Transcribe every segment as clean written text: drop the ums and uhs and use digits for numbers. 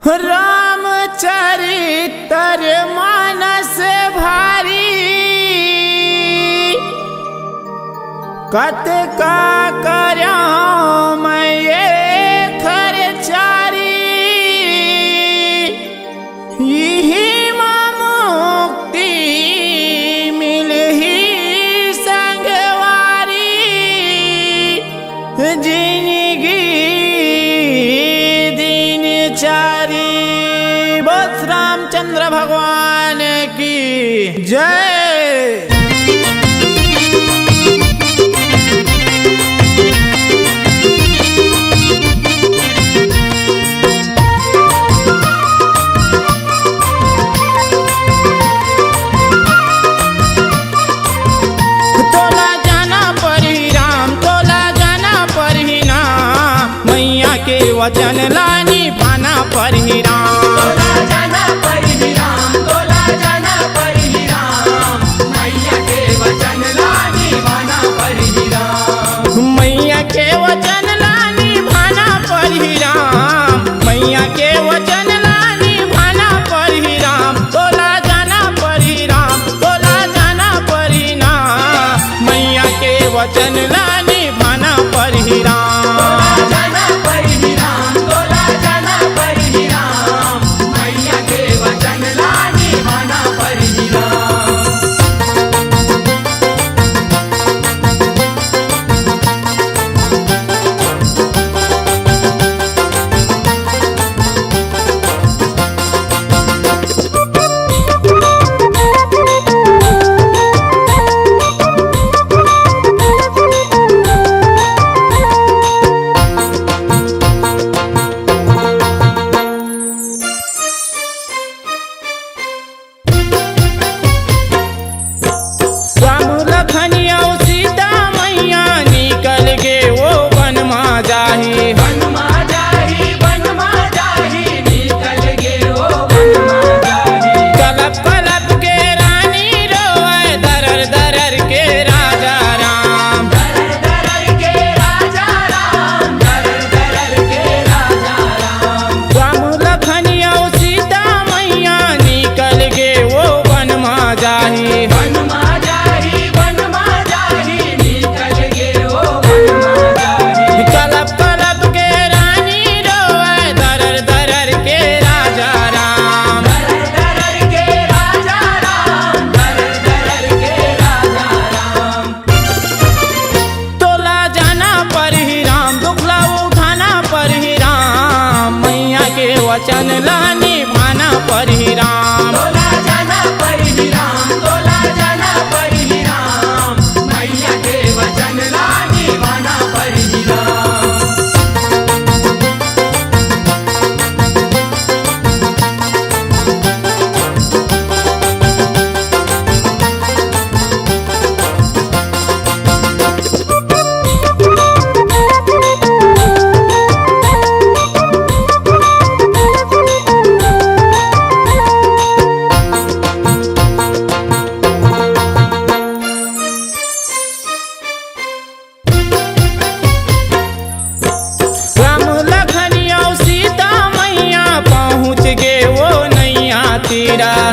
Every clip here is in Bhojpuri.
रामचरित्र मानस भारी कतका कर्यों मैं ये खरचारी यही मुक्ति मिलही संगवारी जिंदगी दिनचारी। बोल रामचंद्र भगवान की जय। वचन लानी भाना पर ही राम, तोला जाना पर ही राम, तोला जाना पर ही राम, मैया के वचन लानी भाना पर ही राम, मैया के वचन लानी भाना पर ही राम, मैया के वचन लानी भाना पर ही राम, तोला जाना पर ही राम, तोला जाना पर ही राम, मैया के वचन लानी भाना पर ही राम। वचन लानी भाना पर ही राम, तोला जाना पर ही राम, तोला जाना पर ही राम, मैया के वचन लानी भाना पर ही राम।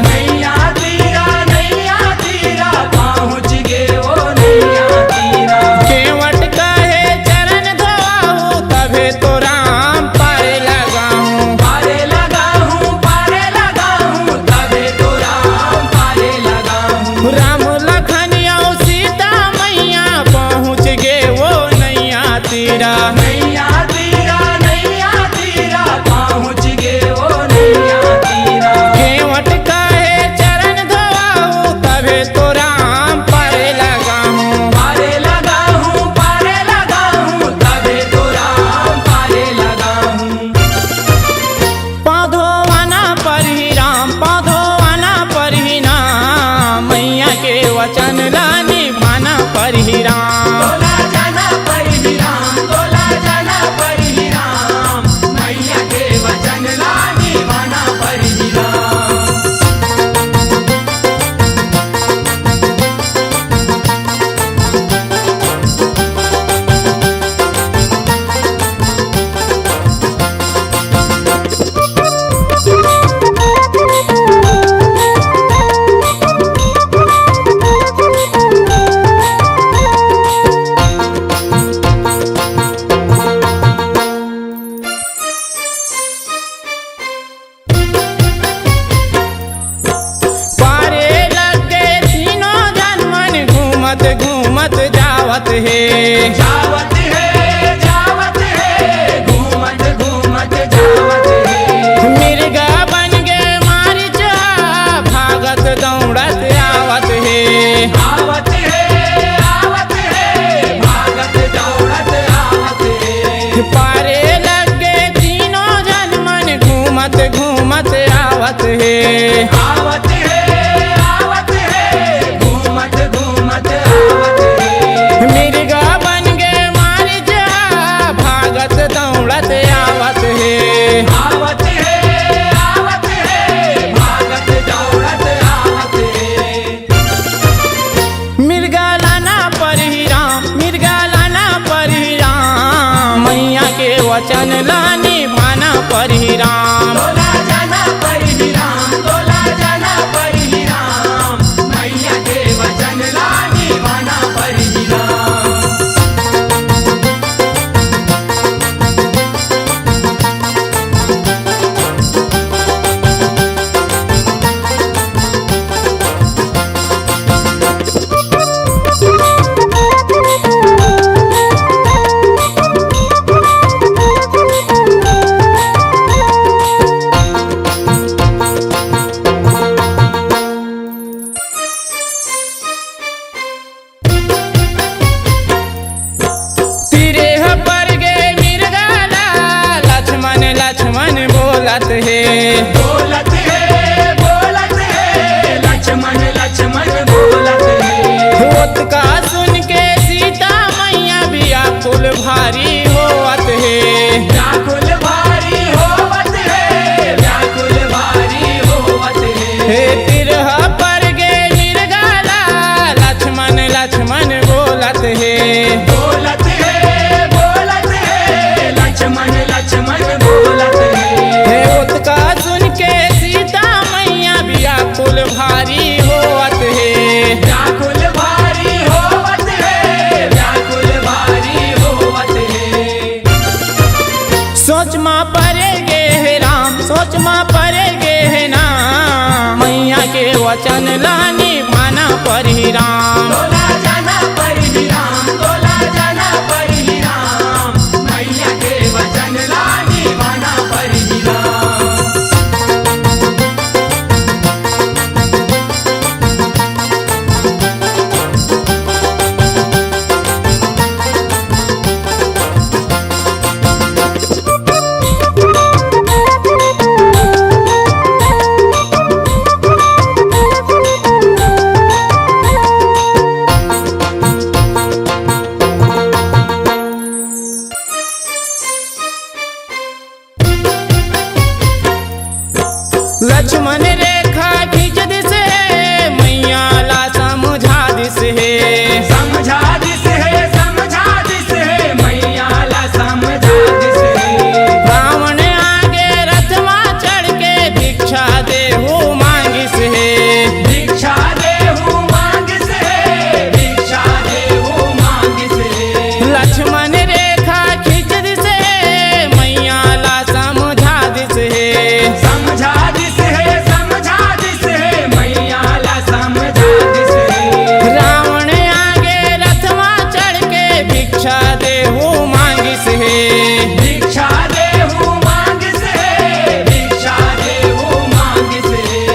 नैया तीरा नैया तीरा पहुँच गे वो नैया तीरा, केवट कहे चरण धोआहू तभे तो राम पारे लगाहूँ, पारे लगाहूँ, पारे लगाहूँ, तभे तो राम पारे लगाहूँ। राम लखन और सीता मैया पहुँच गे वो नैया तीरा, नैया तीरा नैया तीरा पहुँच गे वो नैया तीरा, केवट कहे चरण धोआहू तभे तो राम पारे लगाहूँ, पारे लगाहूँ, पारे लगाहूँ, तभे तो राम पारे आवत है घूमत घूमत आवत है। मिर्गा बन गे मार जा भागत दौड़त आवत है। आवत है भागत दौड़त आवत है। मिर्गा लाना परिराम मिर्गा लाना परिराम मैया के वचन लानी भाना परिराम। तोला जाना परिराम तोला जाना परिराम मैया के वचन लानी भाना परिराम। बोलत है लक्ष्मण लक्ष्मण बोलत है। होत का सुन के सीता मैया व्याकुल भारी होवत है। व्याकुल भारी होवत है व्याकुल भारी होवत है। हे तिरह पर गे निर्गला लक्ष्मण लक्ष्मण बोलत है। बोलत है लक्ष्मण लक्ष्मण बोलत है। का सुन के सीता मैया व्याकुल भारी होवत है। व्याकुल भारी होवत है व्याकुल भारी होवत है। सोच माँ परे गे है राम सोच माँ परे गे है नाम मैया के वचन लानी भाना परिराम। तोला जाना परिराम तोला जाना परिराम मैया के वचन लानी भाना परिराम। लक्ष्मण रेखा खींच दिसे मैया ला समझा दिसे समझा दिस है मैया ला समझा दिस है। रावण आगे रथमा चढ़ के भिक्षा देहु मांगिस है। भिक्षा देहु मांगिस है भिक्षा देहु मांगिस है। लक्ष्मण रेखा खींच दिसे मैया ला समझा दिसे समझा दिस है मैया ला समझा दिस है। रावण आगे रथमा चढ़ के भिक्षा देहु मांगिस है। भिक्षा देहु मांगिस है भिक्षा देहु मांगिस है।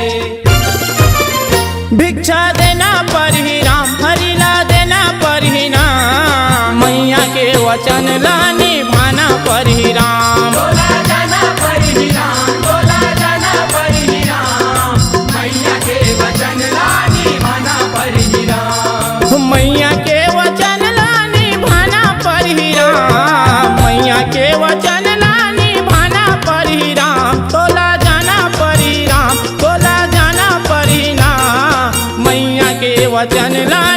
भिक्षा देना परिराम हरिला देना परिराम मैया के वचन लानी भाना परिराम। तोला जाना परिराम तोला जाना परिराम मैया के वचन लानी भाना परिराम। मैया के वचन लानी भाना परिराम मैया के वचन लानी भाना परिराम। तोला जाना परिराम तोला जाना परिराम मैया के वचन लानी